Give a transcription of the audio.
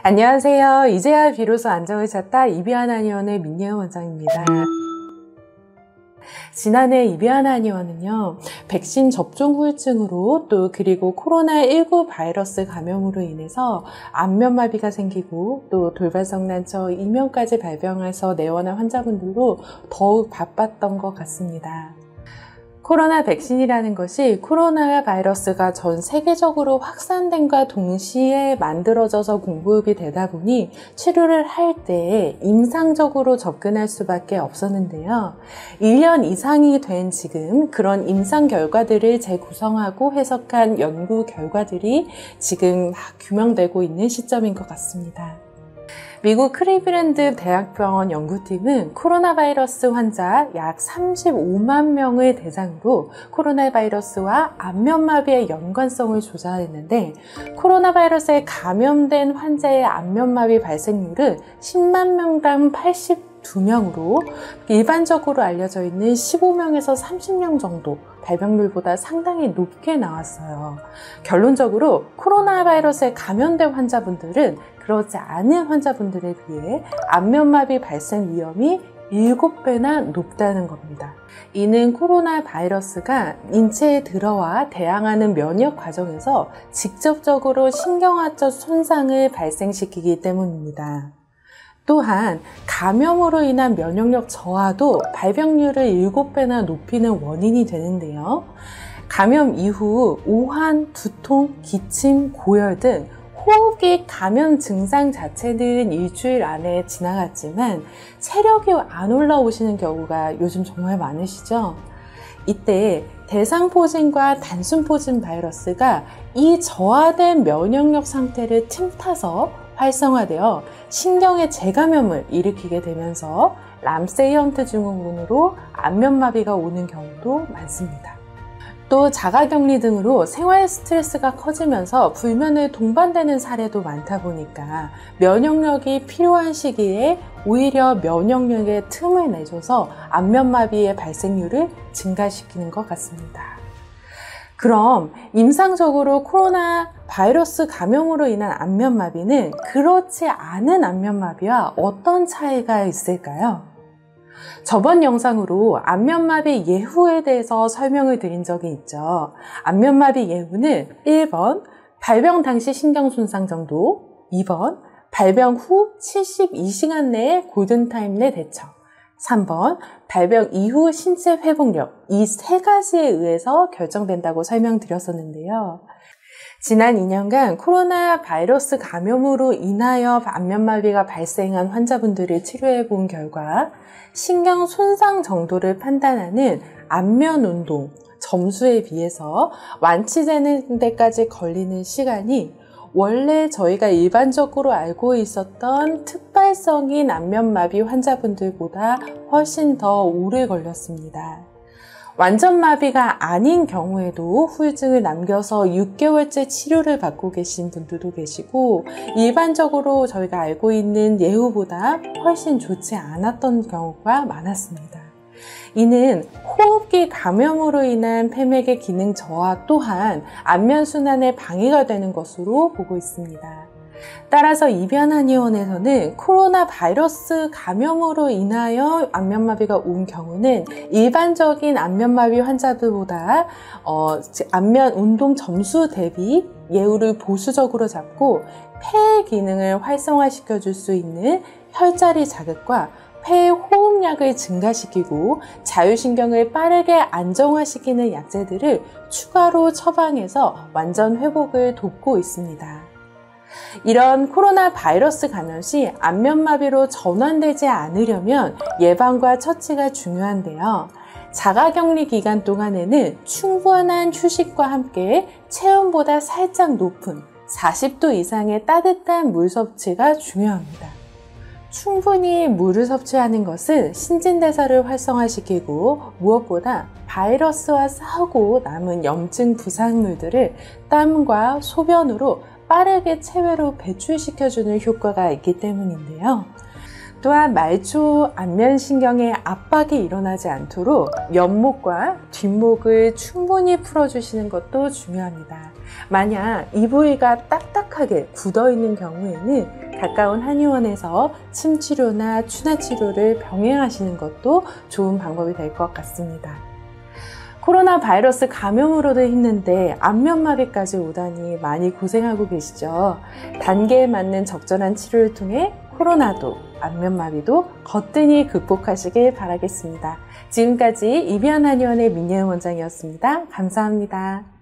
안녕하세요. 이제야 비로소 안정을 찾다 이비인 한의원의 민예은 원장입니다. 지난해 이비인 한의원은요, 백신 접종 후유증으로 그리고 코로나19 바이러스 감염으로 인해서 안면마비가 생기고 또 돌발성 난처, 이명까지 발병해서 내원한 환자분들로 더욱 바빴던 것 같습니다. 코로나 백신이라는 것이 코로나 바이러스가 전 세계적으로 확산됨과 동시에 만들어져서 공급이 되다 보니 치료를 할 때 임상적으로 접근할 수밖에 없었는데요. 1년 이상이 된 지금 그런 임상 결과들을 재구성하고 해석한 연구 결과들이 지금 막 규명되고 있는 시점인 것 같습니다. 미국 클리블랜드 대학병원 연구팀은 코로나 바이러스 환자 약 35만 명을 대상으로 코로나 바이러스와 안면마비의 연관성을 조사했는데 코로나 바이러스에 감염된 환자의 안면마비 발생률은 10만 명당 82명으로 일반적으로 알려져 있는 15명에서 30명 정도 발병률보다 상당히 높게 나왔어요. 결론적으로 코로나 바이러스에 감염된 환자분들은 그렇지 않은 환자분들에 비해 안면마비 발생 위험이 7배나 높다는 겁니다. 이는 코로나 바이러스가 인체에 들어와 대항하는 면역 과정에서 직접적으로 신경화적 손상을 발생시키기 때문입니다. 또한 감염으로 인한 면역력 저하도 발병률을 7배나 높이는 원인이 되는데요. 감염 이후 오한, 두통, 기침, 고열 등 호흡기 감염 증상 자체는 일주일 안에 지나갔지만 체력이 안 올라오시는 경우가 요즘 정말 많으시죠? 이때 대상포진과 단순포진 바이러스가 이 저하된 면역력 상태를 틈타서 활성화되어 신경의 재감염을 일으키게 되면서 람세이 헌트 증후군으로 안면마비가 오는 경우도 많습니다. 또 자가격리 등으로 생활 스트레스가 커지면서 불면을 동반되는 사례도 많다 보니까 면역력이 필요한 시기에 오히려 면역력에 틈을 내줘서 안면마비의 발생률을 증가시키는 것 같습니다. 그럼 임상적으로 코로나 바이러스 감염으로 인한 안면마비는 그렇지 않은 안면마비와 어떤 차이가 있을까요? 저번 영상으로 안면마비 예후에 대해서 설명을 드린 적이 있죠. 안면마비 예후는 1번 발병 당시 신경손상 정도, 2번 발병 후 72시간 내에 골든타임 내 대처, 3번 발병 이후 신체 회복력, 이 세 가지에 의해서 결정된다고 설명드렸었는데요. 지난 2년간 코로나 바이러스 감염으로 인하여 안면마비가 발생한 환자분들을 치료해 본 결과 신경 손상 정도를 판단하는 안면운동 점수에 비해서 완치되는 데까지 걸리는 시간이 원래 저희가 일반적으로 알고 있었던 특발성인 안면마비 환자분들보다 훨씬 더 오래 걸렸습니다. 완전 마비가 아닌 경우에도 후유증을 남겨서 6개월째 치료를 받고 계신 분들도 계시고 일반적으로 저희가 알고 있는 예후보다 훨씬 좋지 않았던 경우가 많았습니다. 이는 호흡기 감염으로 인한 폐맥의 기능 저하 또한 안면순환에 방해가 되는 것으로 보고 있습니다. 따라서 이비인 한의원에서는 코로나 바이러스 감염으로 인하여 안면마비가 온 경우는 일반적인 안면마비 환자들보다 안면 운동 점수 대비 예후를 보수적으로 잡고 폐 기능을 활성화시켜 줄 수 있는 혈자리 자극과 폐 호흡량을 증가시키고 자율신경을 빠르게 안정화시키는 약제들을 추가로 처방해서 완전 회복을 돕고 있습니다. 이런 코로나 바이러스 감염 시 안면마비로 전환되지 않으려면 예방과 처치가 중요한데요. 자가격리 기간 동안에는 충분한 휴식과 함께 체온보다 살짝 높은 40도 이상의 따뜻한 물 섭취가 중요합니다. 충분히 물을 섭취하는 것은 신진대사를 활성화시키고 무엇보다 바이러스와 싸우고 남은 염증 부산물들을 땀과 소변으로 빠르게 체외로 배출시켜주는 효과가 있기 때문인데요. 또한 말초 안면신경의 압박이 일어나지 않도록 옆목과 뒷목을 충분히 풀어주시는 것도 중요합니다. 만약 이 부위가 딱딱하게 굳어있는 경우에는 가까운 한의원에서 침치료나 추나치료를 병행하시는 것도 좋은 방법이 될 것 같습니다. 코로나 바이러스 감염으로도 힘든데 안면마비까지 오다니 많이 고생하고 계시죠? 단계에 맞는 적절한 치료를 통해 코로나도 안면마비도 거뜬히 극복하시길 바라겠습니다. 지금까지 이비한 한의원의 민예은 원장이었습니다. 감사합니다.